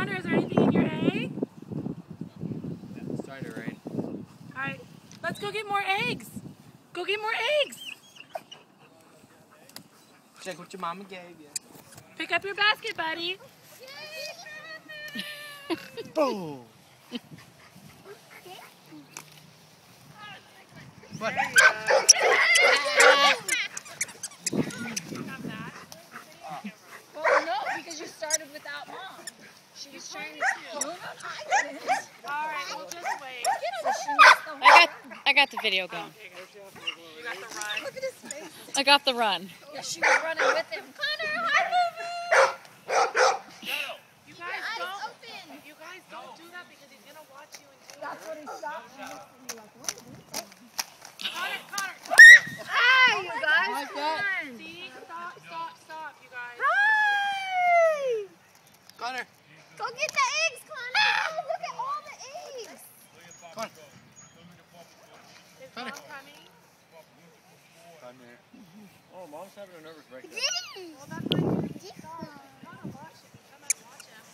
Connor, is there anything in your egg? It's starting to rain. Alright, let's go get more eggs. Go get more eggs. Check what your mama gave you. Pick up your basket, buddy. Boom! What? Well, no, because you started without mom. She was trying to. Alright, we'll just wait. So she missed the I got the video going. You got the run. Look at his face. I got the run. Yeah, she was running with him. Connor, hi, baby. You guys don't do that because he's gonna watch you and do it. That's what he stopped and looked at me like, what is this? Connor! Hi, you guys. Like Come that. on. See? Stop, you guys. Hi. Connor! Go get the eggs, Connor. Oh, look at all the eggs. Connor! Is Connor. mom coming? Connor. Oh, mom's having a nervous breakdown. Well, that's why you gotta watch it. Come and watch him.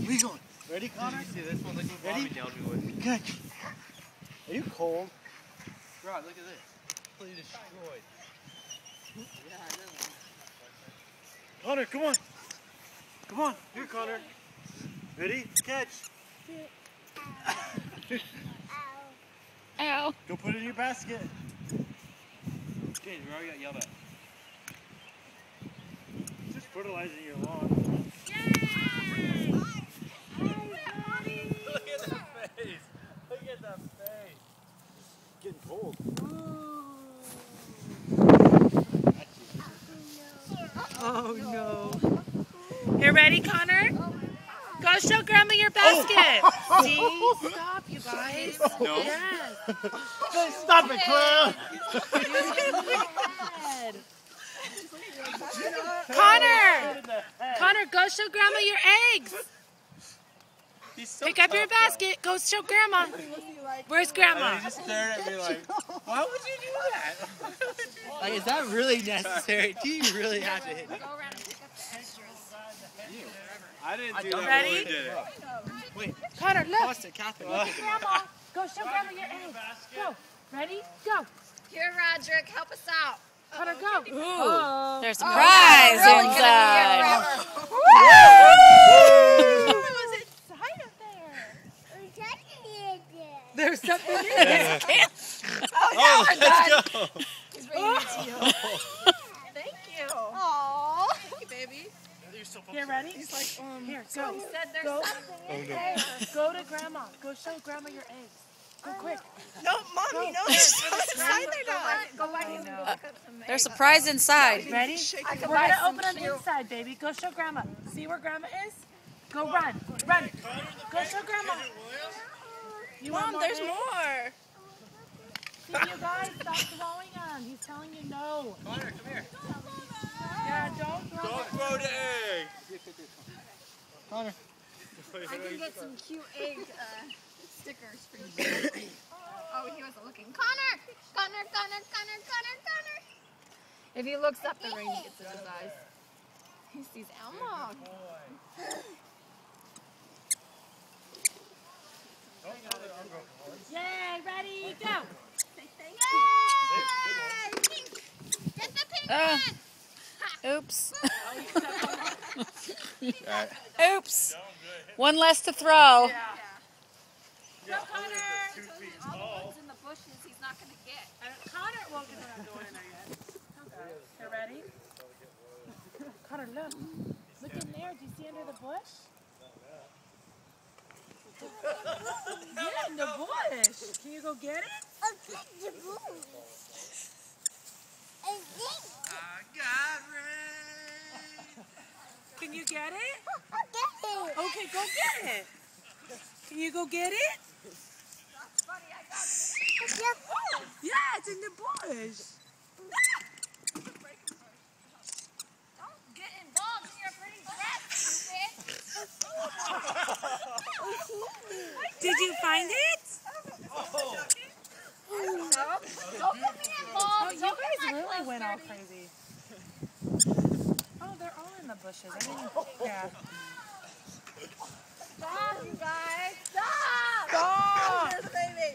Where you going? Ready, Connor? See, this one, look what mommy nailed me with. Good. Are you cold? Rod, look at this. Completely destroyed. Yeah, I know. Connor, come on. Come on. Here, Connor. Ready? Catch. Ow. Go put it in your basket. James, we already got yelled at. Just fertilizing your lawn. Yay! Look at that face. Look at that face. It's getting cold. Oh no. You ready, Connor? Go show Grandma your basket. See? Stop, you guys. No. Yes. Stop it, clown. Connor, go show Grandma your eggs. He's so Pick up your tough, though. basket. Go show Grandma. Where's Grandma? He just stared at me like, why would you do that? Like, is that really necessary? Do you really have to hit me? Go around and pick up the extras. I didn't do that. Ready? Really did it. Wait, Connor, look. toss it, Catherine. Look at Grandma. Go show Grandma your eggs. Go. Ready? Go. Here, Roderick, help us out. Connor, go. Oh. There's a prize Really gonna be inside. here forever. There's something in it. Oh, let's go. He's bringing it to you. Thank you. Aww. Thank you, baby. Here, ready? He's like, here, go. He said there's Go. something in there. Go to Grandma. Go show Grandma your eggs. Go quick. No, Mommy, no, she's so excited. Go back and look up some There's a prize inside. Ready? I can We're buy going to some open on the cute- inside, baby. Go show Grandma. See where Grandma is? Go run. Run. Go show Grandma. You want Mom, there's eggs? more. See, you guys, stop throwing them. He's telling you no. Connor, come here. Yeah, don't throw Don't them. throw the egg. Connor. I can get some cute egg stickers for you. Oh, he wasn't looking. Connor! Connor! If he looks up, the rain gets in his eyes. He sees Elmo. Yay, ready, go. Yay! Get the pink one! Oops. Alright. Oops. One less to throw. Go, Connor! All the ones in the bushes he's not going to get. Connor, well, we're not going in there yet. Okay. You ready? Connor, look. Look in there. Do you see under the bush? Yeah, in the bush. Can you go get it? Can you get it? Okay, go get it. Can you go get it? Yeah, it's in the bush. Don't get involved in your pretty dress, stupid. Did you find it? Don't get me involved. Oh, you guys really went all crazy. Oh, they're all in the bushes. 'cause I didn't. Yeah. Stop, you guys. Stop. Stop. There's the baby.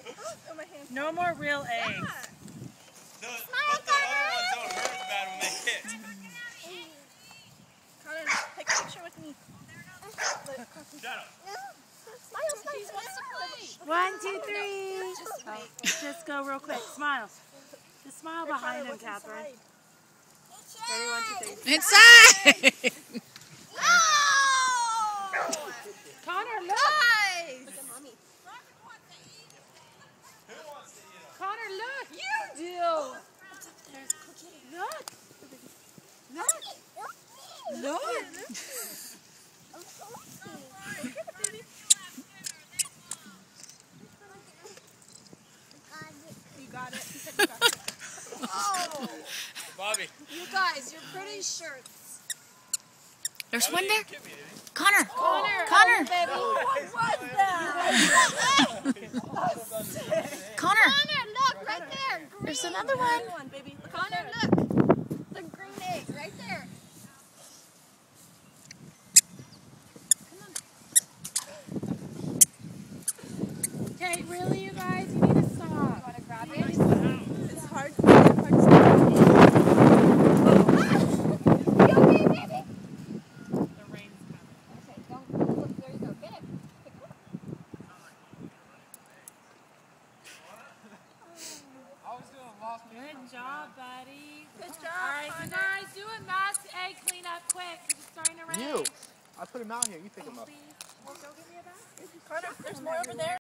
Oh, my hand. No more real eggs. But the other ones don't hurt as bad when they hit. Connor, take a picture with me. Shut up. Smile, smile. He wants to play. 1, 2, 3. Just go real quick. Smile. Just smile behind him, Catherine. Ready? 1, 2, 3. Inside! Connor, look. Guys. Look at mommy. Connor, look. You do. Look. Look. Look. You got it. He said you got it. Oh, Bobby. you guys, your pretty shirts. There's one there. Connor. Connor. Connor. Baby. What was that? Connor. Connor, look right there. Green. There's another one. Green one, baby. Look Connor, at look. The green egg right there. Okay, really, you guys? You need to stop. Want to grab it? It's hard. It's hard to You okay, baby? The rain's coming. Okay, don't look. There you go. Get it. Pick it up. Good job, buddy. Good All job, right, you Connor. guys, do a mass egg cleanup quick because it's starting to rain. I put him out here. You pick him up. Please. Well, go give me a basket. Connor, there's more over there.